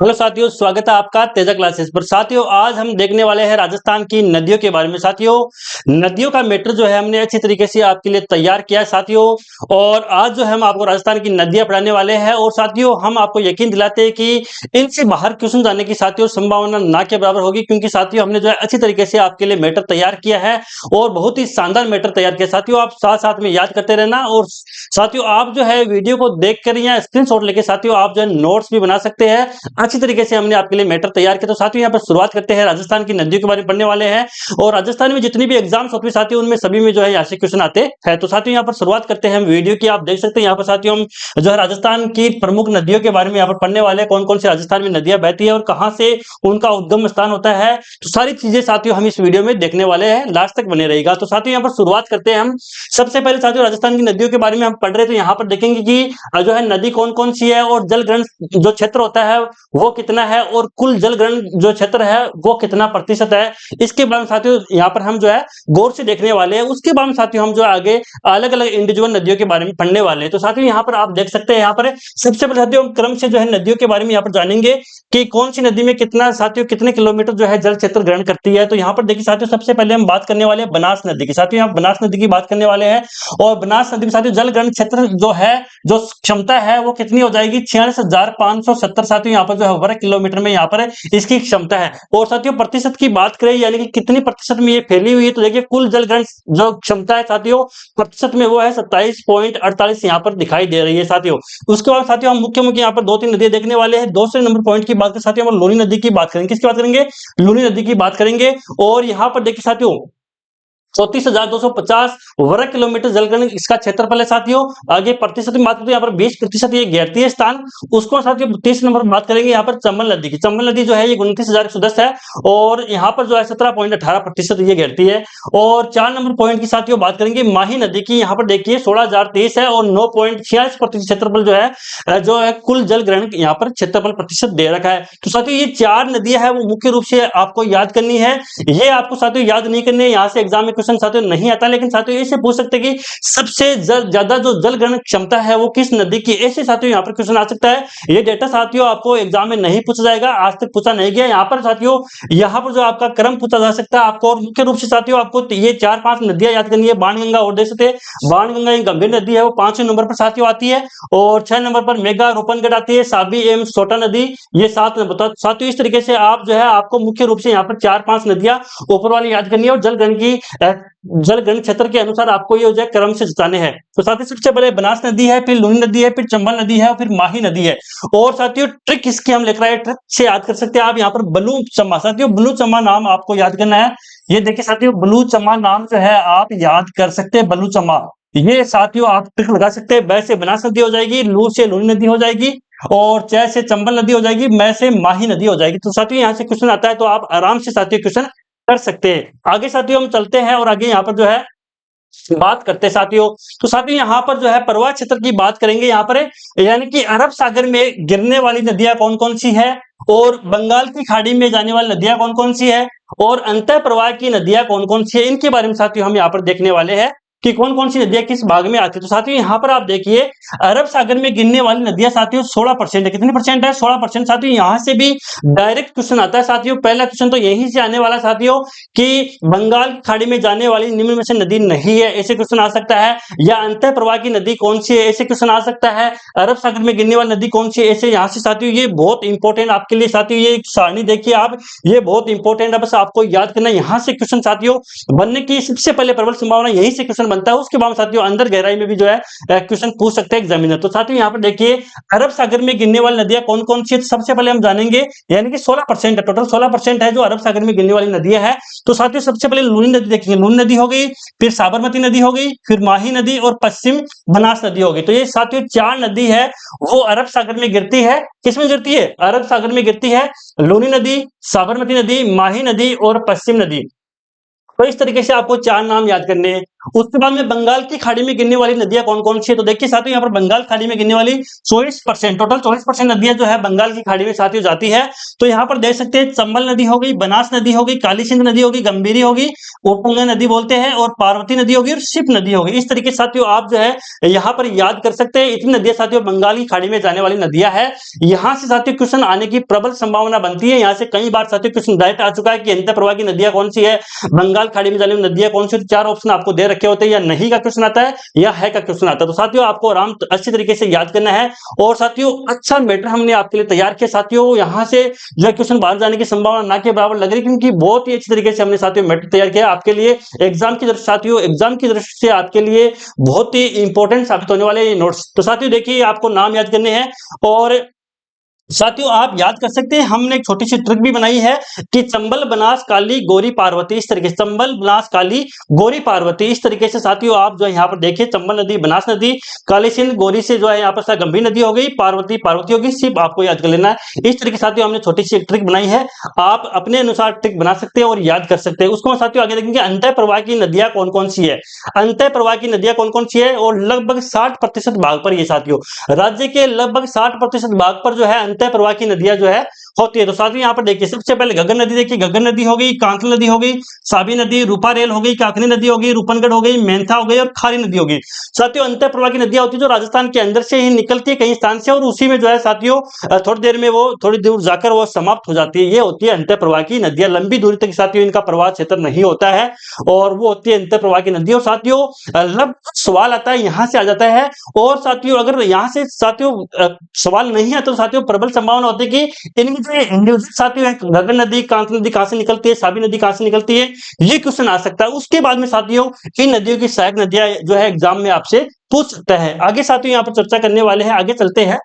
Hello साथियों, स्वागत है आपका तेजा क्लासेस पर। साथियों, आज हम देखने वाले हैं राजस्थान की नदियों के बारे में। साथियों, नदियों का मैटर जो है हमने अच्छी तरीके से आपके लिए तैयार किया है साथियों। और आज जो है हम आपको राजस्थान की नदियां पढ़ाने वाले हैं। और साथियों, हम आपको यकीन दिलाते हैं कि इनसे बाहर क्वेश्चन आने की साथियों संभावना ना के बराबर होगी, क्योंकि साथियों हमने जो है अच्छी तरीके से आपके लिए मैटर तैयार किया है और बहुत ही शानदार मैटर तैयार किया। साथियों, आप साथ साथ में याद करते रहना। और साथियों, आप जो है वीडियो को देख कर या स्क्रीनशॉट लेके साथियों आप जो है नोट्स भी बना सकते हैं। अच्छी तरीके से हमने आपके लिए मैटर तैयार किया। तो साथियों, यहाँ पर शुरुआत करते हैं। राजस्थान की नदियों के बारे में पढ़ने वाले हैं और राजस्थान में जितनी भी एग्जाम्स होती है साथियों उनमें सभी में जो है यहाँ से क्वेश्चन आते हैं। तो साथियों, यहाँ पर शुरुआत करते हैं हम वीडियो की। आप देख सकते हैं यहाँ पर साथियों हम जो है राजस्थान की प्रमुख नदियों के बारे में यहाँ पर पढ़ने वाले हैं। कौन कौन सी राजस्थान में नदियां बहती है और कहाँ से उनका उद्गम स्थान होता है। तो सारी चीजें साथियों हम इस वीडियो में देखने वाले हैं, लास्ट तक बने रहेगा। तो साथियों, यहाँ पर शुरुआत करते हैं हम। सबसे पहले साथियों राजस्थान की नदियों के बारे में हम पढ़ रहे, तो यहाँ पर देखेंगे कि जो है नदी कौन कौन सी है और जल ग्रहण जो क्षेत्र होता है वो कितना है और कुल जल ग्रहण जो क्षेत्र है वो कितना प्रतिशत है। इसके बाद साथियों यहाँ पर हम जो है गौर से देखने वाले हैं। उसके बाद साथियों हम जो आगे अलग अलग इंडिविजुअल नदियों के बारे में पढ़ने वाले हैं। तो साथियों यहाँ पर आप देख सकते हैं, यहाँ पर सबसे पहले साथियों हम क्रम से जो है नदियों के बारे में यहाँ पर जानेंगे कि कौन सी नदी में कितना साथियों कितने किलोमीटर जो है जल क्षेत्र ग्रहण करती है। तो यहाँ पर देखिए साथियों, सबसे पहले हम बात करने वाले हैं बनास नदी की। साथियों, यहाँ बनास नदी की बात करने वाले हैं और बनास नदी में साथियों जल ग्रहण क्षेत्र जो है जो क्षमता है वो कितनी हो जाएगी 46,570 साथियों यहाँ पर जो है वर्ग किलोमीटर में यहाँ पर इसकी क्षमता है। और साथियों प्रतिशत की बात करें यानी कि कितनी प्रतिशत में ये फैली हुई है, तो देखिए कुल जल ग्रहण जो क्षमता है साथियों प्रतिशत में वो है 27.48 यहाँ पर दिखाई दे रही है साथियों। उसके बाद साथियों हम मुख्य मुख्य यहाँ पर दो तीन नदियां देखने वाले हैं। दूसरे नंबर पॉइंट की बात करें साथियों हम लूनी नदी की बात करेंगे। किसकी बात करेंगे? लूनी नदी की बात करेंगे। और यहाँ पर देखिए साथियों 34,250 वर्ग किलोमीटर जलग्रहण इसका क्षेत्रफल है साथियों। आगे प्रतिशत में बात करते हैं, यहाँ पर 20% ये घेरती है स्थान। उसको साथियों 30 नंबर बात करेंगे यहाँ पर चंबल नदी की। चंबल नदी जो है ये 29,110 है और यहाँ पर जो है 17.18% ये घेरती है। और 4 नंबर पॉइंट की साथियों बात करेंगे माही नदी की। यहाँ पर देखिए 16,023 है और 9.46% क्षेत्रफल जो है कुल जल ग्रहण यहाँ पर क्षेत्रफल प्रतिशत दे रखा है। तो साथियों ये 4 नदियां है वो मुख्य रूप से आपको याद करनी है। ये आपको साथियों याद नहीं करनी है, यहाँ से एग्जाम में क्वेश्चन साथियों नहीं आता, लेकिन साथियों ऐसे पूछ सकते हैं कि सबसे ज्यादा जो जल ग्रहण क्षमता है वो किस नदी की, ऐसे साथियों यहाँ पर क्वेश्चन आ सकता है। ये डेटा साथियों आपको एग्जाम में नहीं पूछा जाएगा, आज तक पूछा नहीं गया। यहाँ पर साथियों यहाँ पर जो आपका क्रम पूछा जा सकता है आपको। और मुख्य रूप से साथियों आपको ये 4-5 नदियां याद करनी है। बाणगंगा और देख सकते हैं बाणगंगा एक गंभीर नदी है, वो 5वें नंबर पर साथियों आती है। और 6 नंबर पर मेगा रूपनगढ़ आती है, साबी एवं सोटा नदी ये 7 नंबर पर। साथियों इस तरीके से आप जो है आपको मुख्य रूप से यहाँ पर 4-5 नदियां ऊपर वाली याद करनी है और जल ग्रहण की जल ग्रहण क्षेत्र के अनुसार आपको ये जो क्रम से जताने हैं। तो साथियों सबसे पहले बनास नदी है, फिर लूनी नदी है, फिर चंबल नदी है और फिर माही नदी है। और साथियों ट्रिक इसकी हम लिख रहे हैं, ट्रिक से याद कर सकते हैं आप। यहाँ पर बलू चम्मा, साथियों ब्लू चम्मा नाम आपको याद करना है। ये देखिए साथियों ब्लू चम्मा नाम जो है आप याद कर सकते हैं, बलू चम्मा। ये साथियों आप ट्रिक लगा सकते हैं। बै से बनास नदी हो जाएगी, लू से लूनी नदी हो जाएगी और च से चंबल नदी हो जाएगी, मैं से माही नदी हो जाएगी। तो साथियों यहाँ से क्वेश्चन आता है तो आप आराम से साथियों क्वेश्चन कर सकते हैं। आगे साथियों हम चलते हैं और आगे यहाँ पर जो है बात करते हैं साथियों। तो साथियों यहाँ पर जो है प्रवाह क्षेत्र की बात करेंगे। यहाँ पर यानी कि अरब सागर में गिरने वाली नदियां कौन कौन सी है और बंगाल की खाड़ी में जाने वाली नदियां कौन कौन सी है और अंतः प्रवाह की नदियां कौन कौन सी है, इनके बारे में साथियों हम यहाँ पर देखने वाले हैं कि कौन कौन सी नदियां किस भाग में आती है। तो साथियों यहाँ पर आप देखिए अरब सागर में गिरने वाली नदियां साथियों 16% है। कितनी परसेंट है? 16%। साथियों यहाँ से भी डायरेक्ट क्वेश्चन आता है साथियों। पहला क्वेश्चन तो यहीं से आने वाला साथियों कि बंगाल की खाड़ी में जाने वाली निम्न में से नदी नहीं है, ऐसे क्वेश्चन आ सकता है। या अंतः प्रवाह की नदी कौन सी है, ऐसे क्वेश्चन आ सकता है। अरब सागर में गिरने वाली नदी कौन सी है, ऐसे यहाँ से साथियों ये बहुत इंपॉर्टेंट आपके लिए साथियों ये सारणी देखिए आप, ये बहुत इंपॉर्टेंट है, बस आपको याद करना। यहाँ से क्वेश्चन साथियों बनने की सबसे पहले प्रबल संभावना यहीं से क्वेश्चन बनता है। उसके बाद साथियों अंदर गहराई में भी जो है क्वेश्चन पूछ सकते हैं एग्जामिनर। तो साथियों यहाँ पर देखिए अरब सागर में गिरने वाली नदियां कौन कौन सी है, सबसे पहले हम जानेंगे। यानी कि 16% है, टोटल 16% है जो अरब सागर में गिरने वाली नदियां है। तो साथियों सबसे पहले लूनी नदी देखेंगे। लूनी नदी हो गई, फिर साबरमती नदी हो गई, फिर माही नदी और पश्चिम बनास नदी हो गई। तो ये साथियों 4 नदी है वो अरब सागर में गिरती है। किसमें गिरती है? अरब सागर में गिरती है। लूनी नदी, साबरमती नदी, माही नदी और पश्चिम नदी। तो इस तरीके से आपको 4 नाम याद करने हैं। उसके बाद में बंगाल की खाड़ी में गिरने वाली नदियां कौन कौन सी है? तो देखिए साथियों यहाँ पर बंगाल खाड़ी में गिरने वाली 24%, टोटल 24% नदियां जो है बंगाल की खाड़ी में साथियों जाती है। तो यहाँ पर देख सकते हैं चंबल नदी हो गई, बनास नदी हो गई, काली सिंध नदी होगी, गंभीरी होगी, ओपंगा नदी बोलते हैं, और पार्वती नदी होगी और शिप नदी होगी। इस तरीके से साथियों आप जो है यहाँ पर याद कर सकते हैं। इतनी नदियां साथियों बंगाल की खाड़ी में जाने वाली नदियां है। यहाँ से साथियों क्वेश्चन आने की प्रबल संभावना बनती है। यहाँ से कई बार साथियों क्वेश्चन डायरेक्ट आ चुका है कि अंतर प्रवाह की नदियां कौन सी है, बंगाल खाड़ी में जाने वाली नदियां कौन सी, चार ऑप्शन आपको दे रखे होते हैं, या नहीं का क्वेश्चन आता है या है का क्वेश्चन आता है। तो साथियों आपको आराम अच्छी तरीके से याद करना है। और साथियों अच्छा मैटर हमने आपके लिए तैयार किया साथियों। यहाँ से जो क्वेश्चन बाहर जाने की संभावना ना के बराबर लग रही, क्योंकि बहुत ही अच्छी तरीके से हमने साथियों मैटर तैयार किया आपके लिए एग्जाम की दृष्टि साथियों, एग्जाम की दृष्टि से आपके लिए बहुत ही इंपॉर्टेंट साबित होने वाले ये नोट्स। तो साथियों देखिए आपको नाम याद करने हैं, और साथियों आप याद कर सकते हैं हमने एक छोटी सी ट्रिक भी बनाई है कि चंबल, बनास, काली, गौरी, पार्वती, इस तरीके से चंबल, बनास, काली, गौरी, पार्वती, इस तरीके से साथियों आप जो है यहाँ पर देखिए चंबल नदी, बनास नदी, काली सिंध, गौरी से जो है यहाँ पर गंभीर नदी हो गई, पार्वती पार्वती होगी, सिर्फ आपको याद कर लेना है। इस तरीके से साथियों हमने छोटी सी एक ट्रिक बनाई है, आप अपने अनुसार ट्रिक बना सकते हैं और याद कर सकते हैं। उसको साथियों आगे देखेंगे अंतः प्रवाह की नदियां कौन कौन सी है, अंतः प्रवाह की नदियां कौन कौन सी है, और लगभग 60% भाग पर ये साथियों राज्य के लगभग 60% भाग पर जो है अंतः प्रवाह की नदियां जो है होती है। तो साथियों यहाँ पर देखिए सबसे पहले घग्गर नदी, देखिए घग्गर नदी हो गई, कांकल नदी हो गई, साबी नदी, रूपारेल हो गई, काकनी नदी हो गई, रूपनगढ़ हो गई, मेंथा हो गई और खारी नदी हो गई। साथियों अंतः प्रवाह की नदियां होती है जो राजस्थान के अंदर से ही निकलती है कई स्थान से, और उसी में जो है साथियों थोड़ी देर में वो थोड़ी दूर जाकर वो समाप्त हो जाती है। ये होती है अंतः प्रवाह की नदियां, लंबी दूरी तक साथियों इनका प्रवाह क्षेत्र नहीं होता है, और वो होती है अंतः प्रवाह की नदी। और साथियों लगभग सवाल आता है यहाँ से आ जाता है, और साथियों अगर यहाँ से साथियों सवाल नहीं है तो साथियों प्रबल संभावना होती है कि इनकी जो इंडिविजुअल साथियों है, घग्गर नदी, कांकल नदी कहां से निकलती है, साबी नदी कहां से निकलती है, ये क्वेश्चन आ सकता है। उसके बाद में साथियों इन नदियों की सहायक नदियां जो है एग्जाम में आपसे पूछ सकता है। आगे साथियों यहाँ पर चर्चा करने वाले हैं, आगे चलते हैं।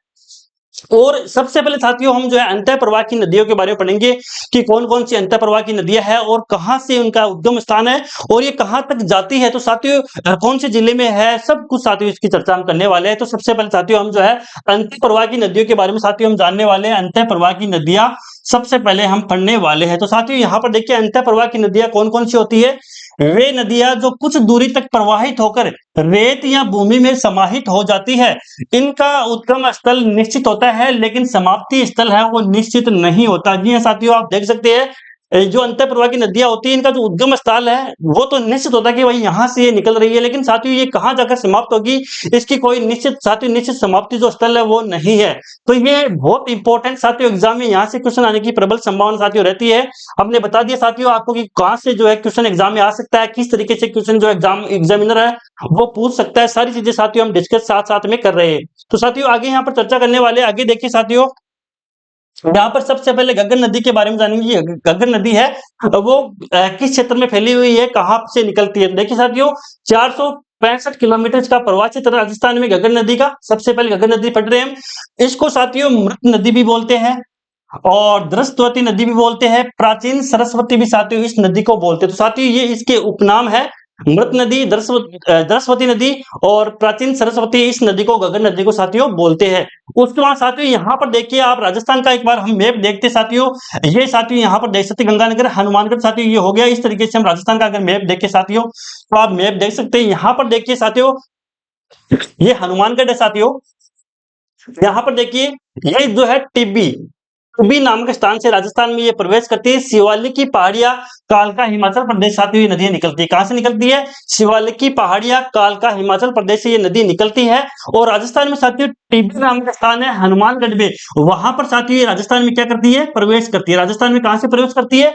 और सबसे पहले साथियों हम जो है अंतः प्रवाह की नदियों के बारे में पढ़ेंगे कि कौन कौन सी अंतः प्रवाह की नदियां हैं और कहां से उनका उद्गम स्थान है और ये कहां तक जाती है। तो साथियों कौन से जिले में है, सब कुछ साथियों इसकी चर्चा हम करने वाले हैं। तो सबसे पहले साथियों हम जो है अंतः प्रवाह की नदियों के बारे में साथियों हम जानने वाले हैं। अंतः प्रवाह की नदियां सबसे पहले हम पढ़ने वाले हैं। तो साथियों यहाँ पर देखिए अंतः प्रवाह की नदियां कौन कौन सी होती है। वे नदियां जो कुछ दूरी तक प्रवाहित होकर रेत या भूमि में समाहित हो जाती है, इनका उद्गम स्थल निश्चित होता है लेकिन समाप्ति स्थल है वो निश्चित नहीं होता। जी हाँ साथियों आप देख सकते हैं जो अंतः प्रवाह की नदियां होती है इनका जो उद्गम स्थल है वो तो निश्चित होता है कि भाई यहाँ से ये निकल रही है, लेकिन साथियों ये कहाँ जाकर समाप्त होगी इसकी कोई निश्चित साथियों निश्चित समाप्ति जो स्थल है वो नहीं है। तो ये बहुत इंपॉर्टेंट साथियों एग्जाम में यहाँ से क्वेश्चन आने की प्रबल संभावना साथियों रहती है। हमने बता दिया साथियों आपको कि कहाँ से जो है क्वेश्चन एग्जाम में आ सकता है, किस तरीके से क्वेश्चन जो एग्जामिनर है वो पूछ सकता है, सारी चीजें साथियों हम डिस्कस साथ साथ में कर रहे हैं। तो साथियों आगे यहाँ पर चर्चा करने वाले, आगे देखिए साथियों यहाँ पर सबसे पहले घग्गर नदी के बारे में जानेंगे। ये घग्गर नदी है वो किस क्षेत्र में फैली हुई है, कहां से निकलती है। देखिए साथियों 465 किलोमीटर का प्रवाह क्षेत्र राजस्थान में घग्गर नदी का। सबसे पहले घग्गर नदी पढ़ रहे हैं हम। इसको साथियों मृत नदी भी बोलते हैं और द्रस्तवती नदी भी बोलते हैं, प्राचीन सरस्वती भी साथियों इस नदी को बोलते हैं। तो साथियों ये इसके उपनाम है, मृत नदी, द्रस्वती नदी और प्राचीन सरस्वती, इस नदी को घग्गर नदी को साथियों बोलते हैं। उसके बाद साथियों यहाँ पर देखिए आप राजस्थान का एक बार हम मैप देखते साथियों, ये साथियों यहाँ पर देख सकते गंगानगर, हनुमानगढ़ साथियों ये हो गया। इस तरीके से हम राजस्थान का अगर मैप देखें साथियों तो आप मैप देख सकते हैं। यहाँ पर देखिए साथियों ये हनुमानगढ़ है साथियों। यहाँ पर देखिए ये जो है टिब्बी टिब्बी नामक स्थान से राजस्थान में ये प्रवेश करती है। शिवालिक की पहाड़ियां, कालका, हिमाचल प्रदेश साथियों ये नदियां निकलती है। कहां से निकलती है, शिवालिक की पहाड़ियां, कालका, हिमाचल प्रदेश से ये नदी निकलती है। और राजस्थान में साथियों टिब्बी नामक स्थान है हनुमानगढ़ में, वहां पर साथियों ये राजस्थान में क्या करती है, प्रवेश करती है। राजस्थान में कहां से प्रवेश करती है,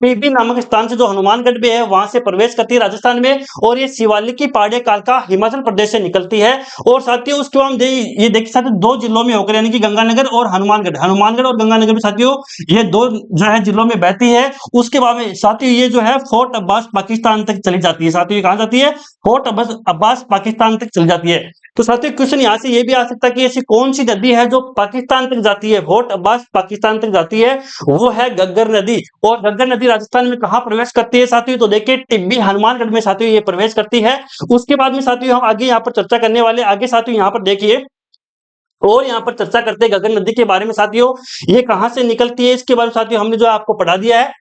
टिब्बी नामक स्थान से जो हनुमानगढ़ में है वहां से प्रवेश करती है राजस्थान में। और ये शिवालिक की पहाड़ियां, कालका, हिमाचल प्रदेश से निकलती है। और साथियों उसके बाद ये देखिए साथियों दो जिलों में होकर, यानी कि गंगानगर और हनुमानगढ़, हनुमानगढ़ और गंगानगर में साथियों ये दो जो है जिलों में बहती है। उसके बाद में साथियों ये जो है फोर्ट अब्बास पाकिस्तान तक चली जाती है। साथियों कहां जाती है, फोर्ट अब्बास पाकिस्तान तक चली जाती है। तो साथियों क्वेश्चन यहां से ये भी आ सकता है कि ऐसी कौन सी नदी है जो पाकिस्तान तक जाती है, फोर्ट अब्बास पाकिस्तान तक जाती है, वो है घग्गर नदी। और घग्गर नदी राजस्थान में कहां प्रवेश करती है साथियों, तो देखिए टिब्बी हनुमानगढ़ में साथियों ये प्रवेश करती है। उसके बाद में साथियों हम आगे यहाँ पर चर्चा करने वाले, आगे साथियों यहाँ पर देखिए और यहाँ पर चर्चा करते हैं घग्गर नदी के बारे में साथियों, ये कहां से निकलती है इसके बारे में साथियों हमने जो आपको पढ़ा दिया है।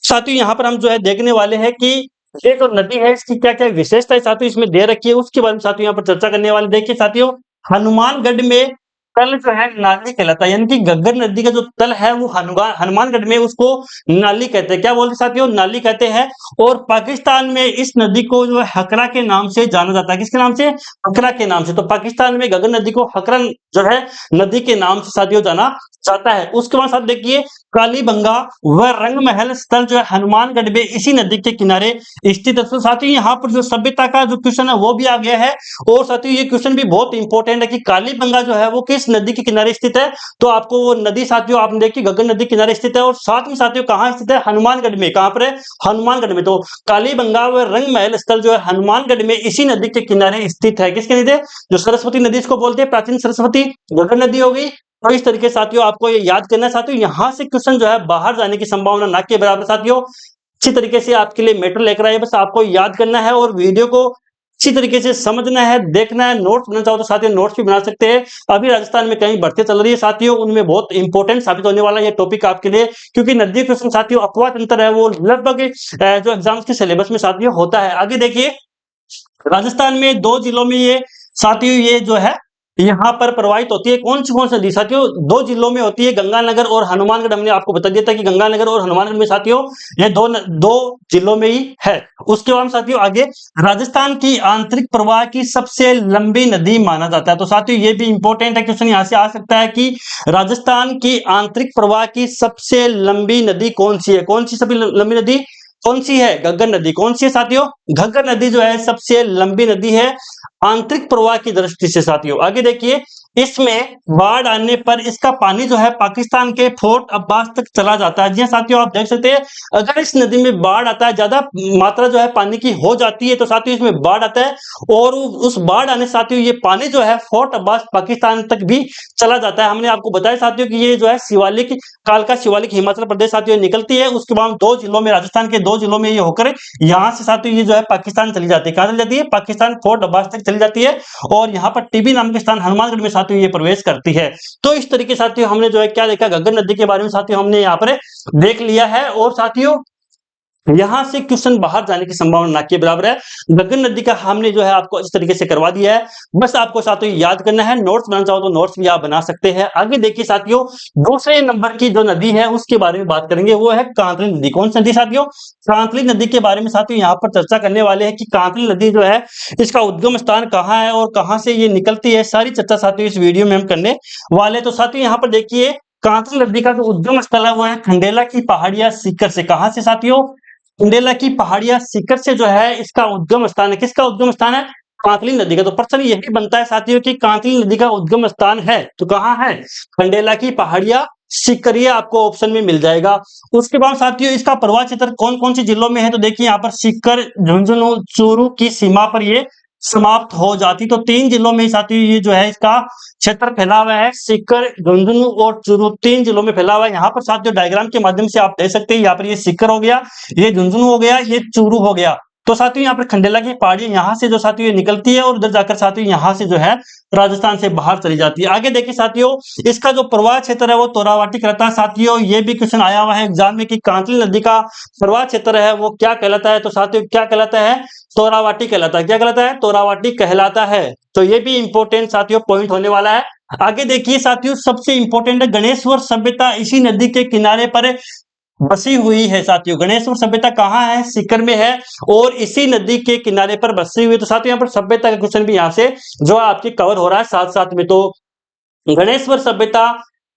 साथियों यहाँ पर हम जो है देखने वाले हैं कि ये जो नदी है इसकी क्या-क्या विशेषताएँ साथियों इसमें दे रखी है उसके बारे में साथियों यहाँ पर चर्चा करने वाले। देखिए साथियों, हनुमानगढ़ में तल जो है नाली कहलाता है, यानी कि घग्गर नदी का जो तल है वो हनुमानगढ़ में उसको नाली कहते हैं। क्या बोलते हैं साथियों? नाली कहते हैं। और पाकिस्तान में इस नदी को जो है हकरा के नाम से जाना जाता है। किसके नाम से? हकरा के नाम से। तो पाकिस्तान में घग्गर नदी को हकरा जो है नदी के नाम से साथियों जाना जाता है। उसके बाद साथ देखिए, कालीबंगा व रंगमहल स्थल जो है हनुमानगढ़ में इसी नदी के किनारे स्थित है। तो साथियों यहाँ पर जो सभ्यता का जो क्वेश्चन है वो भी आ गया है। और साथियों ये क्वेश्चन भी बहुत इंपॉर्टेंट है कि कालीबंगा जो है वो किस नदी के किनारे स्थित है। तो आपको वो नदी साथियों आपने देखी घग्गर नदी के किनारे स्थित है। और साथ में साथियों कहाँ स्थित है? हनुमानगढ़ में। कहाँ पर है? हनुमानगढ़ में। तो कालीबंगा व रंगमहल स्थल जो है हनुमानगढ़ में इसी नदी के किनारे स्थित है। किसके नदी? जो सरस्वती नदी इसको बोलते हैं, प्राचीन सरस्वती घग्गर नदी हो गई। तो इस तरीके से साथियों आपको ये याद करना है। साथियों यहाँ से क्वेश्चन जो है बाहर जाने की संभावना ना के बराबर साथियों अच्छी तरीके से आपके लिए मैटर लेकर आए। बस आपको याद करना है और वीडियो को अच्छी तरीके से समझना है, देखना है। नोट्स बनाना चाहो तो साथियों नोट्स भी बना सकते हैं। अभी राजस्थान में कई भर्ती चल रही है साथियों, उनमें बहुत इंपॉर्टेंट साबित होने वाला है ये टॉपिक आपके लिए, क्योंकि नदी क्वेश्चन साथियों अपवाद अंतर है वो लगभग जो एग्जाम्स के सिलेबस में साथियों होता है। आगे देखिए, राजस्थान में 2 जिलों में ये साथियों ये जो है यहाँ पर प्रवाहित होती है। कौन सी नदी साथियों? 2 जिलों में होती है, गंगानगर और हनुमानगढ़। हमने आपको बता दिया था कि गंगानगर और हनुमानगढ़ में साथियों ये दो जिलों में ही है। उसके बाद साथियों आगे, राजस्थान की आंतरिक प्रवाह की सबसे लंबी नदी माना जाता है। तो साथियों ये भी इंपॉर्टेंट है, क्वेश्चन यहाँ से आ सकता है कि राजस्थान की आंतरिक प्रवाह की सबसे लंबी नदी कौन सी है? कौन सी सबसे लंबी नदी कौन सी है? घग्गर नदी। कौन सी है साथियों? घग्गर नदी जो है सबसे लंबी नदी है आंतरिक प्रवाह की दृष्टि से साथियों। आगे देखिए, इसमें बाढ़ आने पर इसका पानी जो है पाकिस्तान के फोर्ट अब्बास तक चला जाता है। जी हाँ साथियों, आप देख सकते हैं अगर इस नदी में बाढ़ आता है, ज्यादा मात्रा जो है पानी की हो जाती है तो साथियों इसमें बाढ़ आता है। और उस बाढ़ आने से साथियों ये पानी जो है फोर्ट अब्बास पाकिस्तान तक भी चला जाता है। हमने आपको बताया साथियों कि ये जो है शिवालिक, कालका शिवालिक हिमाचल प्रदेश साथियों निकलती है। उसके बाद 2 जिलों में, राजस्थान के 2 जिलों में ये होकर यहाँ से साथियों ये जो है पाकिस्तान चली जाती है। कहां चली जाती है? पाकिस्तान फोर्ट अब्बास तक चली जाती है। और यहाँ पर टीबी नाम के स्थान हनुमानगढ़ में साथियों ये प्रवेश करती है। तो इस तरीके साथियों हमने जो है क्या देखा, घग्गर नदी के बारे में साथियों हमने यहाँ पर देख लिया है। और साथियों यहां से क्वेश्चन बाहर जाने की संभावना ना के बराबर है। घग्गर नदी का हमने जो है आपको इस तरीके से करवा दिया है। बस आपको साथियों याद करना है। नोट्स बनाना चाहो तो नोट्स भी आप बना सकते हैं। आगे देखिए साथियों, दूसरे नंबर की जो नदी है उसके बारे में बात करेंगे, वो है कांतली नदी। कौन सी नदी साथियों? कांतली नदी के बारे में साथियों यहाँ पर चर्चा करने वाले हैं कि कांतली नदी जो है इसका उद्गम स्थान कहाँ है और कहाँ से ये निकलती है, सारी चर्चा साथियों इस वीडियो में हम करने वाले। तो साथियों यहाँ पर देखिए, कांतली नदी का जो उद्गम स्थल है वो है खंडेला की पहाड़ियां सीकर से। कहां से साथियों? कुंडेला की पहाड़ियां सीकर से जो है इसका उद्गम स्थान है। किसका उद्गम स्थान है? कांतली नदी का। तो प्रश्न यही बनता है साथियों कि कांतली नदी का उद्गम स्थान है तो कहां है? खंडेला की पहाड़ियां सीकर, ये आपको ऑप्शन में मिल जाएगा। उसके बाद साथियों इसका प्रवाह क्षेत्र कौन कौन से जिलों में है? तो देखिए यहाँ पर सीकर, झुंझुनू, चूरू की सीमा पर ये समाप्त हो जाती। तो 3 जिलों में साथियों ये जो है इसका क्षेत्र फैला हुआ है। सीकर, झुंझुनू और चूरू 3 जिलों में फैला हुआ है। यहाँ पर साथियों डायग्राम के माध्यम से आप देख सकते हैं, यहाँ पर ये सीकर हो गया, ये झुंझुनू हो गया, ये चूरू हो गया। तो साथियों यहाँ पर खंडेला की पहाड़ी यहाँ से जो साथियों ये निकलती है और उधर जाकर साथियों यहाँ से जो है राजस्थान से बाहर चली जाती है। आगे देखिए साथियों, इसका जो प्रवाह क्षेत्र है वो तोरावाटी कहलाता है। साथियों ये भी क्वेश्चन आया हुआ है एग्जाम में कि कांतली नदी का प्रवाह क्षेत्र है वो क्या कहलाता है? तो साथियों क्या कहलाता है? तोरावाटी कहलाता है। क्या कहलाता है? तोरावाटी कहलाता है। तो ये भी इंपॉर्टेंट साथियों पॉइंट होने वाला है। आगे देखिए साथियों, सबसे इंपॉर्टेंट है गणेश्वर सभ्यता इसी नदी के किनारे पर बसी हुई है। साथियों गणेश्वर सभ्यता कहाँ है? सीकर में है और इसी नदी के किनारे पर बसी हुई है। तो साथियों यहाँ पर सभ्यता का क्वेश्चन भी यहाँ से जो आपकी कवर हो रहा है साथ साथ में। तो गणेश्वर सभ्यता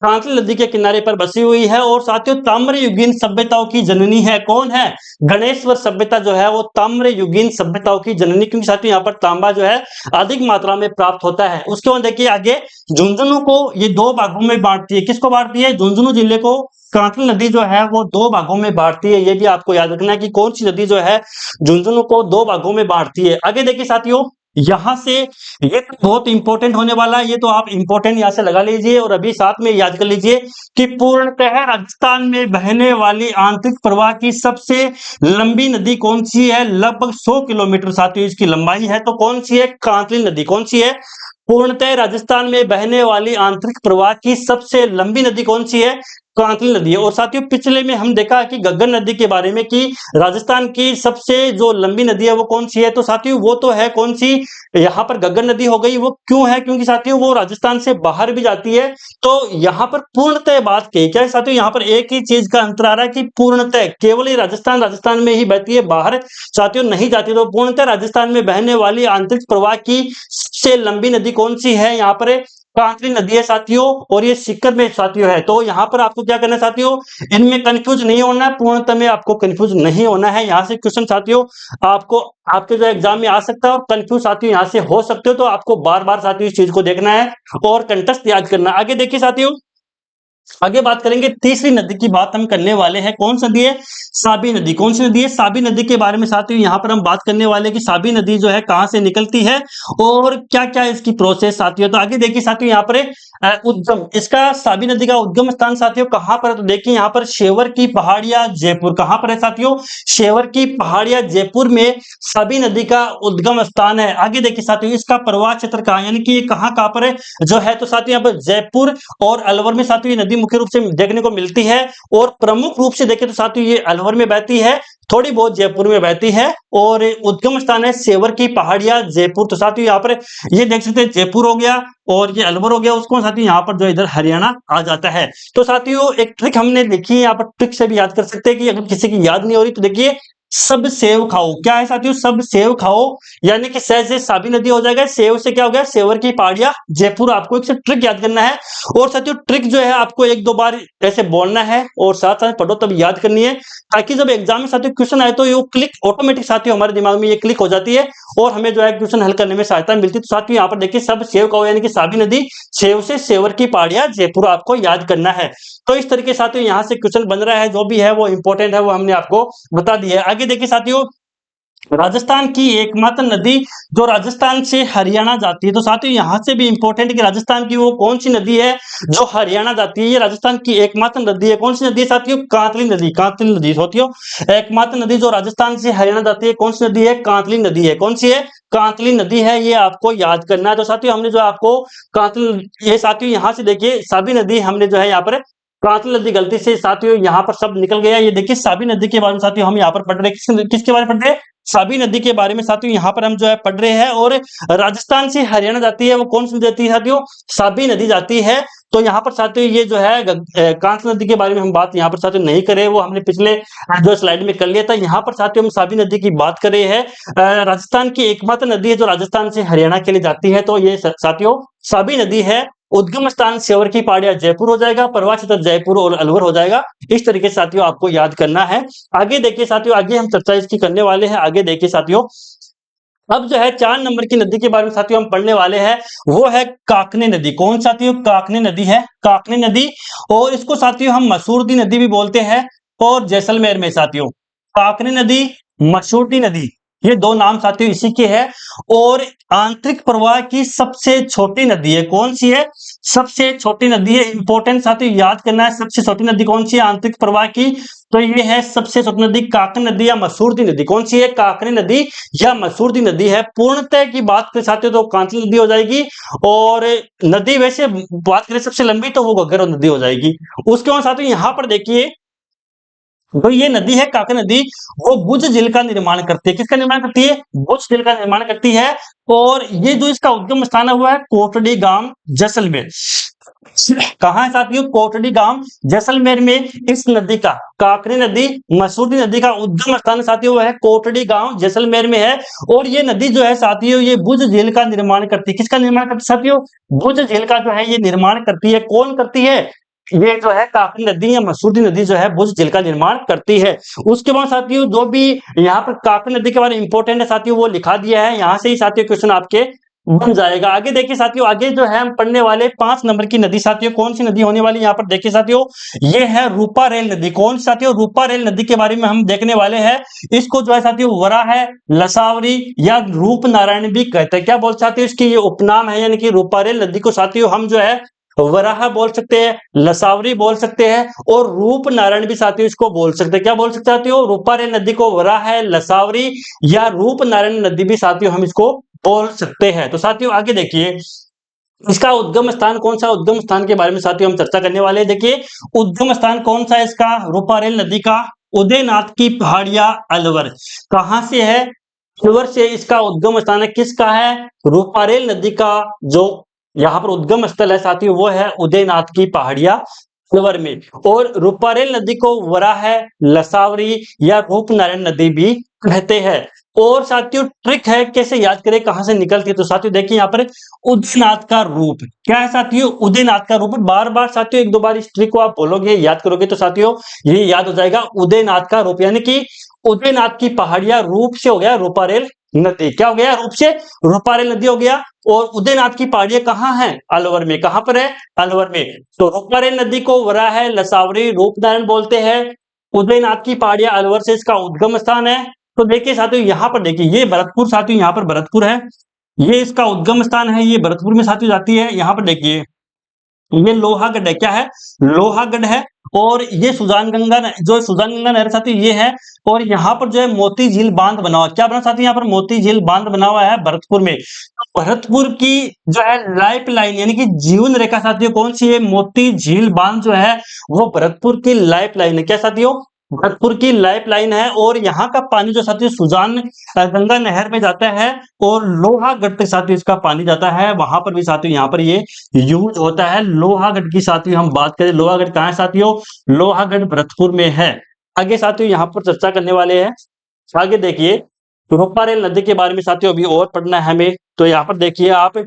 कांतली नदी के किनारे पर बसी हुई है और साथियों ताम्रयुगीन सभ्यताओं की जननी है। कौन है? गणेश्वर सभ्यता जो है वो ताम्रयुगीन सभ्यताओं की जननी, क्योंकि साथियों यहाँ पर तांबा जो है अधिक मात्रा में प्राप्त होता है। उसके बाद देखिए आगे, झुंझुनू को ये 2 भागों में बांटती है। किसको बांटती है? झुंझुनू जिले को कांतली नदी जो है वो 2 भागों में बांटती है। ये भी आपको याद रखना है कि कौन सी नदी जो है झुंझुनू को 2 भागों में बांटती है। आगे देखिए साथियों, यहां से ये तो बहुत इंपॉर्टेंट होने वाला है, ये तो आप इंपॉर्टेंट यहां से लगा लीजिए और अभी साथ में याद कर लीजिए कि पूर्णतः राजस्थान में बहने वाली आंतरिक प्रवाह की सबसे लंबी नदी कौन सी है? लगभग 100 किलोमीटर साथियों इसकी लंबाई है। तो कौन सी है? कांतली नदी। कौन सी है? पूर्णतः राजस्थान में बहने वाली आंतरिक प्रवाह की सबसे लंबी नदी कौन सी है? कांतली नदी है। और साथियों पिछले में हम देखा कि घग्गर नदी के बारे में कि राजस्थान की सबसे जो लंबी नदी है वो कौन सी है, तो साथियों वो तो है कौन सी, यहाँ पर घग्गर नदी हो गई। वो क्यों है, क्योंकि साथियों वो राजस्थान से बाहर भी जाती है। तो यहाँ पर पूर्णतः बात की क्या है साथियों, यहाँ पर एक ही चीज का अंतर आ रहा है कि पूर्णतः केवल ये राजस्थान में ही बहती है, बाहर साथियों नहीं जाती। तो पूर्णतः राजस्थान में बहने वाली आंतरिक प्रवाह की सबसे लंबी नदी कौन सी है, यहाँ पर कांकरी नदी है साथियों, और ये सिक्कर में साथियों है। तो यहाँ पर आपको क्या करना है साथियों, इनमें कंफ्यूज नहीं होना है, पूर्णतः में आपको कंफ्यूज नहीं होना है। यहाँ से क्वेश्चन साथियों आपको आपके जो एग्जाम में आ सकता है, और कंफ्यूज साथियों यहाँ से हो सकते हो। तो आपको बार बार साथियों इस चीज को देखना है और कंटेस्ट याद करना है। आगे देखिए साथियों, आगे बात करेंगे तीसरी नदी की बात हम करने वाले हैं। कौन सी नदी है, साबी नदी। कौन सी नदी है, साबी नदी के बारे में साथियों यहाँ पर हम बात करने वाले हैं कि साबी नदी जो है कहां से निकलती है और क्या क्या इसकी प्रोसेस साथियों। तो आगे देखिए साथियों यहाँ पर उद्गम, इसका साबी नदी का उद्गम स्थान साथियों कहां पर है, तो देखिए यहाँ पर शेवर की पहाड़ियां जयपुर। कहां पर है साथियों, शेवर की पहाड़ियां जयपुर में साबी नदी का उद्गम स्थान है। आगे देखिए साथियों इसका प्रवाह क्षेत्र कहां, यानी कि ये कहां पर है जो है, तो साथियों यहाँ पर जयपुर और अलवर में साथियों ये नदी मुख्य रूप से देखने को मिलती है। और प्रमुख रूप से देखें तो साथियों ये अलवर में बहती है, थोड़ी बहुत जयपुर में बहती है, और उद्गम स्थान है सेवर की पहाड़ियां जयपुर। तो साथियों यहाँ पर ये देख सकते हैं जयपुर हो गया और ये अलवर हो गया, उसको साथियों यहाँ पर जो इधर हरियाणा आ जाता है। तो साथियों एक ट्रिक हमने देखी है, यहाँ पर ट्रिक से भी याद कर सकते हैं कि अगर किसी की याद नहीं हो रही तो देखिए सब सेव खाओ। क्या है साथियों, सब सेव खाओ, यानी कि सह से साबी नदी हो जाएगा, सेव से क्या हो गया, सेवर की पहाड़ियां जयपुर। आपको एक से ट्रिक याद करना है, और साथियों ट्रिक जो है आपको एक दो बार ऐसे बोलना है और साथ साथ पढ़ो तब याद करनी है, ताकि जब एग्जाम में साथियों क्वेश्चन आए तो ये क्लिक ऑटोमेटिक साथियों हमारे दिमाग में ये क्लिक हो जाती है और हमें जो है क्वेश्चन हल करने में सहायता मिलती है। तो साथियों यहाँ पर देखिए सब सेव खाओ, यानी कि साबी नदी, सेव से सेवर की पहाड़ियां जयपुर आपको याद करना है। तो इस तरीके से साथियों यहाँ से क्वेश्चन बन रहा है, जो भी है वो इंपॉर्टेंट है वो हमने आपको बता दिया है। आगे देखिए साथियों, राजस्थान की एकमात्र नदी जो राजस्थान से हरियाणा जाती है। तो साथियों यहां से भी इंपॉर्टेंट कि राजस्थान की वो कौन सी नदी है जो हरियाणा जाती है, ये राजस्थान की एकमात्र नदी है। कौन सी नदी है साथियों, कांतली नदी। कांतली नदी साथियों एकमात्र नदी जो राजस्थान से हरियाणा जाती है, कौन सी नदी है, कांतली नदी है। कौन सी है, कांतली नदी है, ये आपको याद करना है। तो साथियों हमने जो आपको कांतली, ये साथियों यहाँ से देखिए साबी नदी हमने जो है यहाँ पर कांतली नदी, गलती से साथियों यहाँ पर शब्द निकल गया। ये देखिए साबी नदी के बारे में साथियों हम यहाँ पर पढ़ रहे हैं, किसके बारे में पढ़ रहे हैं, साबी नदी के बारे में साथियों यहाँ पर हम जो है पढ़ रहे हैं। और राजस्थान से हरियाणा जाती है वो कौन सी नदी जाती है साथियों, साबी नदी जाती है। तो यहाँ पर साथियों ये जो है कांतली नदी के बारे में हम बात यहाँ पर साथियों नहीं करे, वो हमने पिछले जो स्लाइड में कर लिया था। यहाँ पर साथियों हम साबी नदी की बात कर रहे हैं। राजस्थान की एकमात्र नदी है जो राजस्थान से हरियाणा के लिए जाती है, तो ये साथियों साबी नदी है। उद्गम स्थान सेवर की पहाड़ियां जयपुर हो जाएगा, प्रवाह क्षेत्र जयपुर और अलवर हो जाएगा। इस तरीके से साथियों आपको याद करना है। आगे देखिए साथियों, आगे हम चर्चा इसकी करने वाले हैं। आगे देखिए साथियों, अब जो है 4 नंबर की नदी के बारे में साथियों हम पढ़ने वाले हैं, वो है काकनी नदी। कौन साथियों, काकनी नदी है, काकनी नदी। और इसको साथियों हम मसूरदी नदी भी बोलते हैं, और जैसलमेर में साथियों काकनी नदी, मसूरदी नदी, ये दो नाम साथियों इसी के हैं। और आंतरिक प्रवाह की सबसे छोटी नदी है, कौन सी है, सबसे छोटी नदी है। इंपॉर्टेंट साथियों याद करना है, सबसे छोटी नदी कौन सी है आंतरिक प्रवाह की, तो ये है सबसे छोटी नदी काकनी नदी या मसूरदी नदी। कौन सी है, काकनी नदी या मसूरदी नदी है। पूर्णतः की बात करें साथियों तो कांतली नदी हो जाएगी, और नदी वैसे बात करें सबसे लंबी तो वो घग्गर नदी हो जाएगी। उसके बाद साथियों यहाँ पर देखिए, तो ये नदी है काकनी नदी, वो भुज झील का निर्माण करती है। किसका निर्माण करती है, भुज झील का निर्माण करती है। और ये जो इसका उद्गम स्थान हुआ है कोटड़ी गांव जैसलमेर। कहां है साथियों, कोटड़ी गांव जैसलमेर में इस नदी का, काकनी नदी मसूरदी नदी का उद्गम स्थान साथियों वो है कोटड़ी गांव जैसलमेर में है। और ये नदी जो है साथियों ये भुज झील का निर्माण करती है। किसका निर्माण करती है साथियों, भुज झील का जो है ये निर्माण करती है। कौन करती है, ये जो है काकनी नदी या मसूरदी नदी जो है भुज झील का निर्माण करती है। उसके बाद साथियों जो भी यहाँ पर काकनी नदी के बारे में इंपॉर्टेंट है साथियों वो लिखा दिया है, यहाँ से ही साथियों क्वेश्चन आपके बन जाएगा। आगे देखिए साथियों, आगे जो है हम पढ़ने वाले 5 नंबर की नदी साथियों, कौन सी नदी होने वाली यहाँ पर देखिए साथियों, ये है रूपा रेल नदी। कौन साथियों, रूपा रेल नदी के बारे में हम देखने वाले हैं। इसको जो है साथियों वरा है, लसावरी या रूप नारायण भी कहते हैं। क्या बोल साथियों, इसकी ये उपनाम है, यानी कि रूपा रेल नदी को साथियों हम जो है वराह बोल सकते हैं, लसावरी बोल सकते हैं, और रूप नारायण भी साथियों इसको बोल सकते हैं। क्या बोल सकते हैं साथियों, रूपा रेल नदी को वराह है, लसावरी या रूप नारायण नदी भी साथियों हम इसको बोल सकते हैं। तो साथियों आगे देखिए, इसका उद्गम स्थान कौन सा, उद्गम स्थान के बारे में साथियों हम चर्चा करने वाले हैं। देखिए उद्गम स्थान कौन सा है इसका, रूपारेल नदी का उदयनाथ की पहाड़िया अलवर। कहां से है, अलवर से इसका उद्गम स्थान है। किसका है, रूपारेल नदी का जो यहाँ पर उद्गम स्थल है साथियों वो है उदयनाथ की पहाड़िया अलवर में। और रूपारेल नदी को वराह, लसावरी या रूपनारायण नदी भी कहते हैं। और साथियों ट्रिक है कैसे याद करें कहां से निकलती है, तो साथियों देखिए यहाँ पर उदयनाथ का रूप क्या है साथियों, उदयनाथ का रूप। बार बार साथियों एक दो बार इस ट्रिक को आप बोलोगे याद करोगे तो साथियों ये याद हो जाएगा। उदयनाथ का रूप यानी कि उदयनाथ की पहाड़िया रूप से हो गया रूपारेल नदी, क्या हो गया, रूप से रूपारेल नदी हो गया। और उदयनाथ की पहाड़ियां कहाँ हैं, अलवर में। कहां पर है, अलवर में। तो रूपारेल नदी को वराह, लसावरी, रूपनारायण बोलते हैं। उदयनाथ की पहाड़ियां अलवर से इसका उद्गम स्थान है। तो देखिए साथियों यहाँ पर देखिए ये भरतपुर, साथियों यहाँ पर भरतपुर है, ये इसका उद्गम स्थान है, ये भरतपुर में साथियों जाती है। यहाँ पर देखिए ये लोहागढ़ है, क्या है, लोहागढ़ है। और ये सुजानगंगा जो सुजानगंगा नहर साथी ये है। और यहाँ पर जो है मोती झील बांध बना हुआ, क्या बना साथी, यहाँ पर मोती झील बांध बना हुआ है भरतपुर में। भरतपुर की जो है लाइफ लाइन यानी कि जीवन रेखा साथियों कौन सी है, मोती झील बांध जो है वो भरतपुर की लाइफ लाइन है। क्या साथियों, भरतपुर की लाइफ लाइन है। और यहाँ का पानी जो साथियों सुजान गंगा नहर में जाता है और लोहागढ़ तक साथियों इसका पानी जाता है। वहां पर भी साथियों यहाँ पर ये यूज होता है। लोहागढ़ की साथियों हम बात करें, लोहागढ़ कहाँ है साथियों, लोहागढ़ भरतपुर में है। आगे साथियों यहाँ पर चर्चा करने वाले हैं। आगे देखिए रूपारेल नदी के बारे में साथियों अभी और पढ़ना है हमें। तो यहाँ पर देखिए आप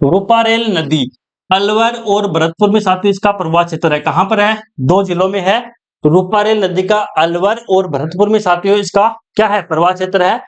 रूपारेल नदी अलवर और भरतपुर में साथियों इसका प्रवाह क्षेत्र है। कहां पर है, दो जिलों में है। रूपारेल नदी का अलवर और भरतपुर में साथियों इसका क्या है, प्रवाह क्षेत्र है।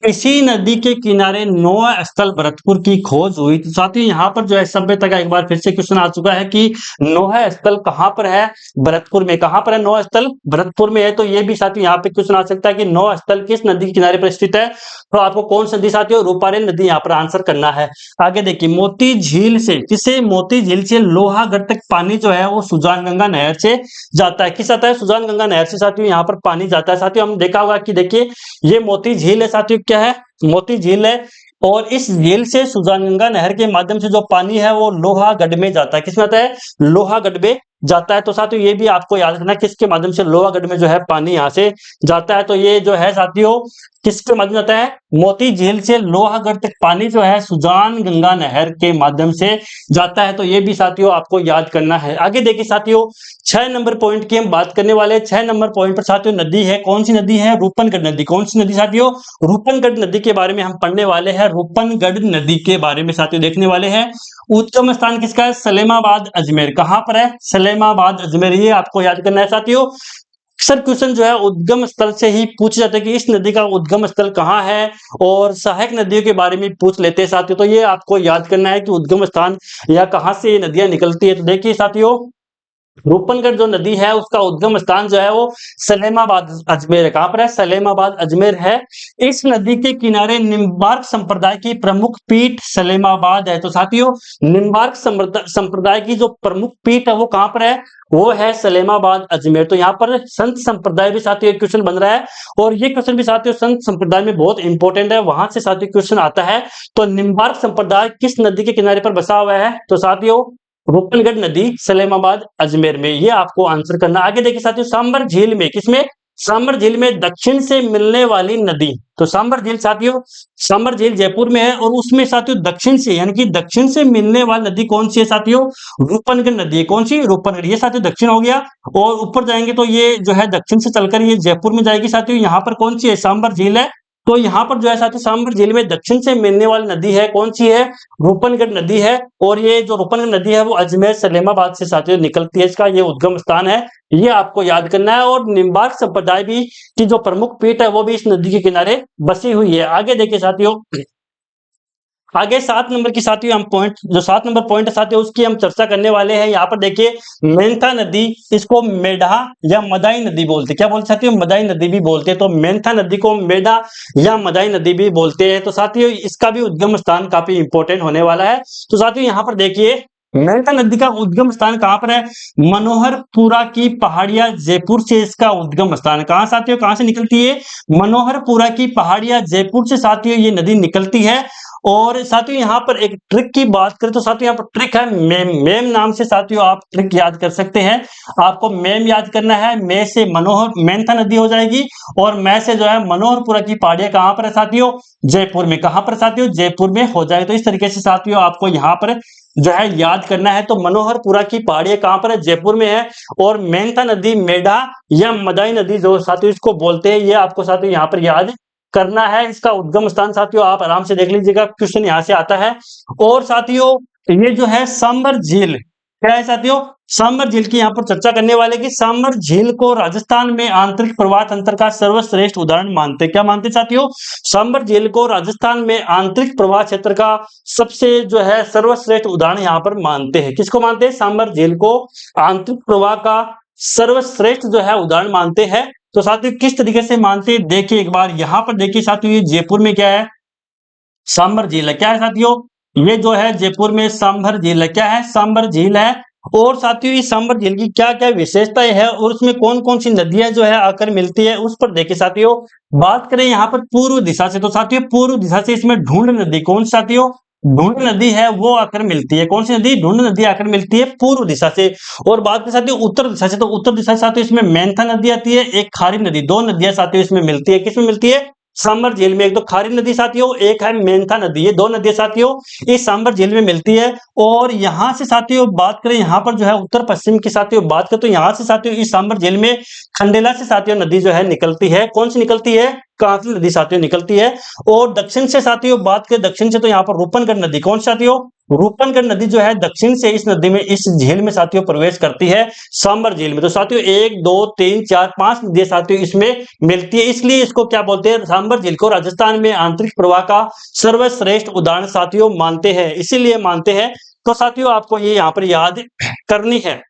इसी नदी के किनारे नौवा स्थल भरतपुर की खोज हुई। तो साथियों यहाँ पर जो है सभ्यता का एक बार फिर से क्वेश्चन आ चुका है कि नौवा स्थल कहां पर है, भरतपुर में। कहां पर है नौवा स्थल, भरतपुर में है। तो ये भी साथियों यहाँ पे क्वेश्चन आ सकता है कि नौवा स्थल किस नदी के किनारे पर स्थित है। तो आपको कौन सी नदी साथियों, रूपारेल नदी यहाँ पर आंसर करना है। आगे देखिए मोती झील से, किसे, मोती झील से लोहागढ़ तक पानी जो है वो सुजानगंगा नहर से जाता है। किस आता है, सुजानगंगा नहर से साथियों यहाँ पर पानी जाता है। साथियों हम देखा होगा कि देखिए ये मोती झील है साथियों, क्या है, मोती झील है। और इस झील से सुजानगंगा नहर के माध्यम से जो पानी है वो लोहागढ़ में जाता है। किसमें आता है, लोहागढ़ में जाता है। तो साथियों ये भी आपको याद रखना किसके माध्यम से लोहागढ़ में जो है पानी यहाँ से जाता है। तो ये जो है साथियों किसके माध्यम जाता है, मोती झील से लोहागढ़ तक पानी जो है सुजानगंगा नहर के माध्यम से जाता है। तो ये भी साथियों आपको याद करना है। आगे देखिए साथियों 6 नंबर पॉइंट की हम बात करने वाले हैं। 6 नंबर पॉइंट पर साथियों नदी है, कौन सी नदी है, रूपनगढ़ नदी। कौन सी नदी साथियों, रूपनगढ़ नदी के बारे में हम पढ़ने वाले हैं। रूपनगढ़ नदी के बारे में साथियों देखने वाले हैं। उद्गम स्थान किसका है, सलेमाबाद अजमेर। कहां पर है, सलेमाबाद अजमेर। ये आपको याद करना है साथियों। अक्सर क्वेश्चन जो है उद्गम स्थल से ही पूछ जाते हैं कि इस नदी का उद्गम स्थल कहाँ है, और सहायक नदियों के बारे में पूछ लेते हैं साथियों। तो ये आपको याद करना है कि उद्गम स्थान या कहां से ये नदियां निकलती है। तो देखिए साथियों रूपनगढ़ जो नदी है उसका उद्गम स्थान जो है वो सलेमाबाद अजमेर है। कहां पर है, सलेमाबाद अजमेर है। इस नदी के किनारे निम्बार्क संप्रदाय की प्रमुख पीठ सलेमाबाद है। तो साथियों निम्बार्क संप्रदाय की जो प्रमुख पीठ है वो कहां पर है, वो है सलेमाबाद अजमेर। तो यहाँ पर संत संप्रदाय भी साथियों एक क्वेश्चन बन रहा है। और ये क्वेश्चन भी साथियों संत संप्रदाय में बहुत इंपॉर्टेंट है, वहां से साथियों क्वेश्चन आता है। तो निम्बार्क संप्रदाय किस नदी के किनारे पर बसा हुआ है, तो साथियों रूपनगढ़ नदी सलेमाबाद अजमेर में। ये आपको आंसर करना। आगे देखिए साथियों सांबर झील में, किसमें, सांबर झील में दक्षिण से मिलने वाली नदी। तो सांबर झील साथियों, सांबर झील जयपुर में है। और उसमें साथियों दक्षिण से यानी कि दक्षिण से मिलने वाली नदी कौन सी है साथियों, रूपनगढ़ नदी है। कौन सी, रूपनगढ़। ये साथियों दक्षिण हो गया। और ऊपर जाएंगे तो ये जो है दक्षिण से चलकर ये जयपुर में जाएगी साथियों। यहाँ पर कौन सी है, सांबर झील है। तो यहाँ पर जो है साथियों सांबर झील में दक्षिण से मिलने वाली नदी है, कौन सी है, रूपनगढ़ नदी है। और ये जो रूपनगढ़ नदी है वो अजमेर सलेमाबाद से साथियों निकलती है, इसका ये उद्गम स्थान है। ये आपको याद करना है। और निम्बार्क संप्रदाय भी की जो प्रमुख पीठ है वो भी इस नदी के किनारे बसी हुई है। आगे देखिए साथियों आगे 7 नंबर की साथियों हम पॉइंट, जो 7 नंबर पॉइंट है साथियों उसकी हम चर्चा करने वाले हैं। यहाँ पर देखिए मेंथा नदी, इसको मेढा या मदाई नदी बोलते हैं। क्या बोलते साथियों, मदाई नदी भी बोलते हैं। तो मेंथा नदी को मेढा या मदाई नदी भी बोलते हैं। तो साथियों इसका भी उद्गम स्थान काफी इंपॉर्टेंट होने वाला है। तो साथियों यहाँ पर देखिए मेंथा नदी का उद्गम स्थान कहां पर है, मनोहरपुरा की पहाड़ियां जयपुर से इसका उद्गम स्थान। कहां साथियों, कहां से निकलती है, मनोहरपुरा की पहाड़ियां जयपुर से साथियों ये नदी निकलती है। और साथियों यहाँ पर एक ट्रिक की बात करें तो साथियों यहाँ पर ट्रिक है मेम नाम से साथियों आप ट्रिक याद कर सकते हैं। आपको मेम याद करना है, मे से मनोहर मेंथा नदी हो जाएगी और मैं से जो है मनोहरपुरा की पहाड़ियां कहां पर है साथियों, जयपुर में। कहां पर साथियों, जयपुर में हो जाएगा। तो इस तरीके से साथियों आपको यहाँ पर जो है याद करना है। तो मनोहरपुरा की पहाड़ियां कहां पर है, जयपुर में है। और मेंथा नदी मेढा या मदाई नदी जो साथियों इसको बोलते हैं, ये आपको साथियों यहाँ पर याद करना है। इसका उद्गम स्थान साथियों आप आराम से देख लीजिएगा, क्वेश्चन यहां से आता है। और साथियों ये जो है सांबर झील, क्या है साथियों, सांबर झील की यहाँ पर चर्चा करने वाले कि सांबर झील को राजस्थान में आंतरिक प्रवाह तंत्र का सर्वश्रेष्ठ उदाहरण मानते। क्या मानते साथियों, सांबर झील को राजस्थान में आंतरिक प्रवाह क्षेत्र का सबसे जो है सर्वश्रेष्ठ उदाहरण यहाँ पर मानते हैं। किसको मानते हैं, सांबर झील को आंतरिक प्रवाह का सर्वश्रेष्ठ जो है उदाहरण मानते हैं। तो साथियों किस तरीके से मानते हैं, देखिए एक बार यहाँ पर देखिए साथियों, ये जयपुर में क्या है, सांबर झील है। क्या है साथियों, ये जो है जयपुर में सांबर झील है। क्या है, सांबर झील है। और साथियों इस सांबर झील की क्या क्या विशेषताएं है और उसमें कौन कौन सी नदियां जो है आकर मिलती है, उस पर देखिए साथियों। बात करें यहाँ पर पूर्व दिशा से, तो साथियों पूर्व दिशा से इसमें ढूंढ नदी, कौन साथियों, ढूंढ नदी है वो आकर मिलती है। कौन सी नदी, ढूंढ नदी आकर मिलती है पूर्व दिशा से। और बात करें साथियों उत्तर दिशा से, तो उत्तर दिशा से साथियों इसमें मेंथा नदी आती है, एक खारी नदी। दो नदियां साथियों इसमें मिलती है। किसमें मिलती है, सांबर झील में। एक तो खारी नदी साथियों, एक है मेंथा नदी। ये दो नदियां साथियों इस सांबर झील में मिलती है। और यहां से साथियों बात करें, यहां पर जो है उत्तर पश्चिम की साथियों बात करें, तो यहां से साथियों इस सांबर झील में खंडेला से साथियों नदी जो है निकलती है। कौन सी निकलती है, कांकरी नदी साथियों निकलती है। और दक्षिण से साथियों बात करें, दक्षिण से तो यहाँ पर रूपनगढ़ नदी, कौन सी साथियों, रूपनगढ़ नदी जो है दक्षिण से इस नदी में, इस झील में साथियों प्रवेश करती है, सांबर झील में। तो साथियों 1 2 3 4 5 नदियां साथियों इसमें मिलती है। इसलिए इसको क्या बोलते हैं, सांबर झील को राजस्थान में आंतरिक प्रवाह का सर्वश्रेष्ठ उदाहरण साथियों मानते हैं, इसीलिए मानते हैं। तो साथियों आपको ये यहाँ पर याद करनी है।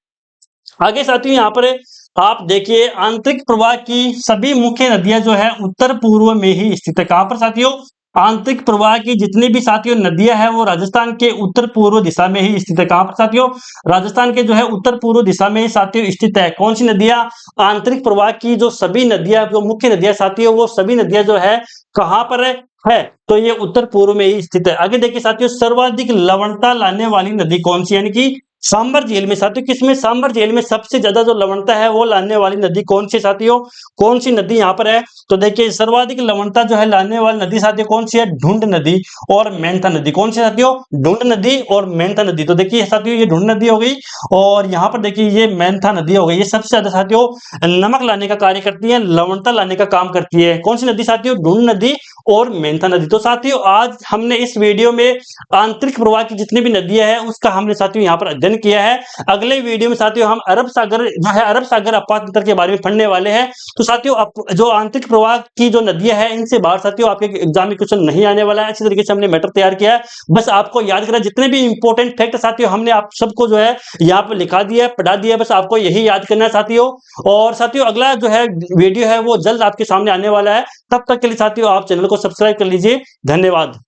आगे साथियों यहाँ पर आप देखिए, आंतरिक प्रवाह की सभी मुख्य नदियां जो है उत्तर पूर्व में ही स्थित है। कहां पर साथियों, आंतरिक प्रवाह की जितनी भी साथियों नदियां हैं वो राजस्थान के उत्तर पूर्व दिशा में ही स्थित है। कहां पर साथियों, राजस्थान के जो है उत्तर पूर्व दिशा में ही साथियों स्थित है। कौन सी नदियां, आंतरिक प्रवाह की जो सभी नदियां, जो मुख्य नदियां साथियों, वो सभी नदियां जो है कहां पर है, तो ये उत्तर पूर्व में ही स्थित है। आगे देखिए साथियों, सर्वाधिक लवणता लाने वाली नदी कौन सी, यानी कि सांबर झील में साथियों, किसमें, सांबर झील में सबसे ज्यादा जो लवणता है वो लाने वाली नदी कौन सी साथियों, कौन सी नदी यहाँ पर है, तो देखिए सर्वाधिक लवणता जो है लाने वाली नदी साथियों कौन सी है, ढूंढ नदी और मेंथा नदी। कौन सी साथियों, ढूंढ नदी और मेंथा नदी। तो देखिए साथियों ये ढूंढ नदी हो गई और यहाँ पर देखिए ये मेंथा नदी हो गई। ये सबसे ज्यादा साथियों नमक लाने का कार्य करती है, लवणता लाने का काम करती है। कौन सी नदी साथियों, ढूंढ नदी और मेंथा नदी। तो साथियों आज हमने इस वीडियो में आंतरिक प्रवाह की जितनी भी नदियां हैं उसका हमने साथियों यहाँ पर अध्ययन किया है। अगले वीडियो में साथियों हम अरब सागर जो है, अरब सागर अपात तंत्र के बारे में पढ़ने वाले हैं। तो साथियों जो आंतरिक प्रवाह की जो नदियां हैं इनसे बाहर साथियों आपके एग्जाम में क्वेश्चन नहीं आने वाला है। अच्छी तरीके से हमने मैटर तैयार किया है, बस आपको याद करा जितने भी इंपॉर्टेंट फैक्ट साथियों हमने आप सबको जो है यहाँ पर लिखा दिया है, पढ़ा दिया है, बस आपको यही याद करना है साथियों। और साथियों अगला जो है वीडियो है वो जल्द आपके सामने आने वाला है। तब तक के लिए साथियों आप चैनल को सब्सक्राइब कर लीजिए। धन्यवाद।